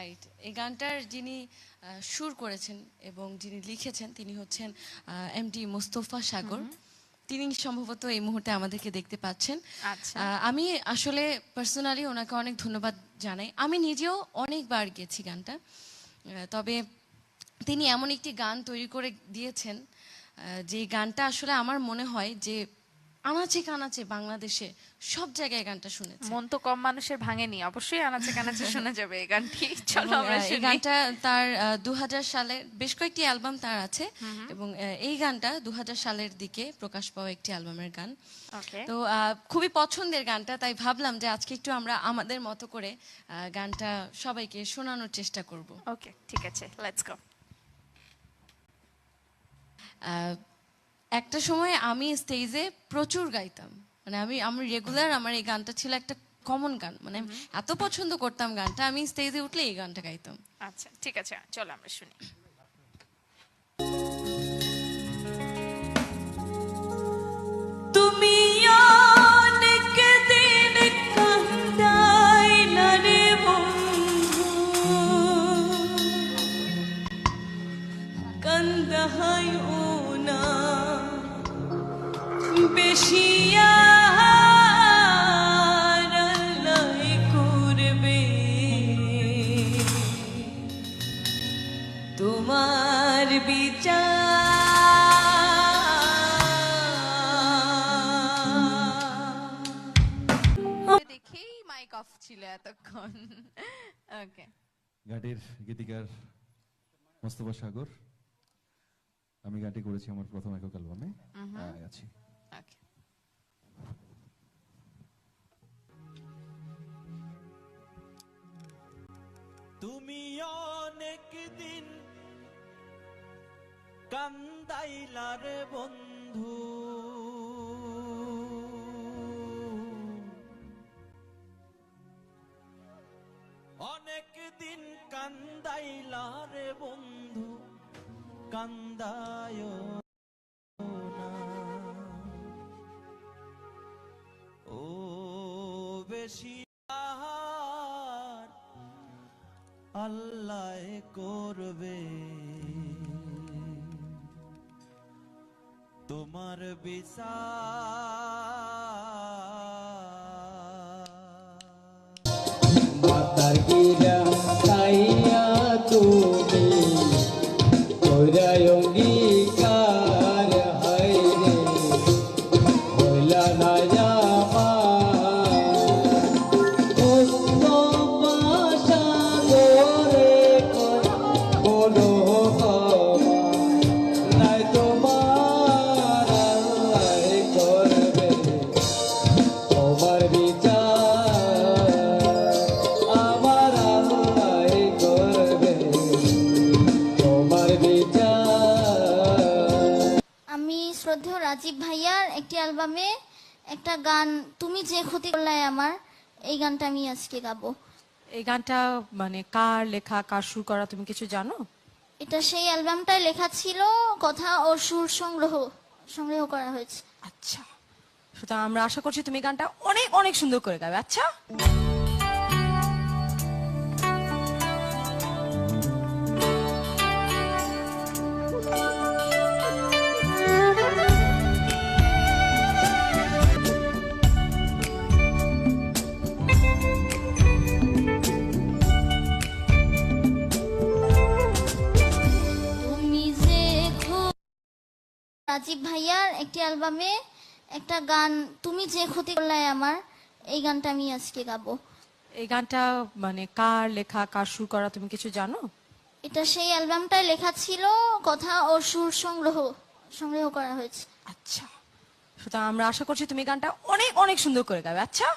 Right, এই গানটার যিনি সুর করেছেন এবং যিনি লিখেছেন তিনি হচ্ছেন এমডি মোস্তফা সাগর। তিনি সম্ভবত এই মুহূর্তে আমাদেরকে দেখতে পাচ্ছেন। আচ্ছা, আমি আসলে পার্সোনালি ওনাকে অনেক ধন্যবাদ জানাই। আমি নিজেও অনেকবার গেছি গানটা, তবে তিনি এমন একটি গান তৈরি করে দিয়েছেন যে গানটা আসলে আমার মনে হয় যে আনাচে কানাচে বাংলাদেশে সব জায়গায় গানটা শুনেছে। মন তো কম মানুষের ভাঙেনি, অবশ্যই আনাচে কানাচে শোনা যাবে এই গানটি। চলো আমরা এই শুনি। গানটা তার 2000 সালের বেশ কয়েকটি অ্যালবাম তার আছে এবং এই গানটা 2000 সালের দিকে প্রকাশ পাওয়া একটি অ্যালবামের গান। ওকে, তো খুবই পছন্দের গানটা, তাই ভাবলাম যে আজকে একটু আমরা আমাদের মতো করে গানটা সবাইকে শোনানোর চেষ্টা করব। ওকে, ঠিক আছে, লেটস গো। একটা সময় আমি স্টেজে প্রচুর গাইতাম, মানে আমি রেগুলার, আমার এই গানটা ছিল একটা কমন গান, মানে এত পছন্দ করতাম গানটা, আমি স্টেজে উঠলে এই গানটা গাইতাম। আচ্ছা, ঠিক আছে, চলো আমরা শুনি। তুমি অনেক দিন কান্দাইলা রে বন্ধু, কান্দাইও না বেশি আর আল্লাহ করবে তোমার বিচার। দেখেই মাইক অফ ছিল এতক্ষণ। ওকে, গানটির গীতিকার মোস্তফা সাগর। আমি গানটি করেছি আমার প্রথম একক অ্যালবামে আছি। ওকে। তুমি অনেক দিন কান্দাইলা রে বন্ধু, অনেক দিন কান্দাইলা রে বন্ধু, কান্দায় না ও বেশি আর আল্লাহ করবে তোমার বিচার। মাতার গিরা খাইয়া তুমি অঙ্গীকার হয় রে হইলা না আমি শ্রদ্ধেয় রাজীব ভাইয়ার একটি অ্যালবামে একটা গান তুমি যে ক্ষতি করলে আমার, এই গানটা আমি আজকে গাবো। এই গানটা মানে কার লেখা, কার সুর করা, তুমি কিছু জানো? এটা সেই অ্যালবামটায় লেখা ছিল, কথা ও সুর সংগ্রহ করা হয়েছে। আচ্ছা, সুতরাং আমরা আশা করছি তুমি গানটা অনেক অনেক সুন্দর করে গাবে। আচ্ছা, তুমি যে রাজীব ভাইয়ার একটি অ্যালবামে একটা গান তুমি যে ক্ষতি করলে আমার, এই গানটা আমি আজকে গাবো। এই গানটা মানে কার লেখা, কার সুর করা, তুমি কিছু জানো? এটা সেই অ্যালবামটায় লেখা ছিল, কথা ও সুর সংগ্রহ করা হয়েছে। আচ্ছা, সুতরাং আমরা আশা করছি তুমি গানটা অনেক অনেক সুন্দর করে গাবে। আচ্ছা।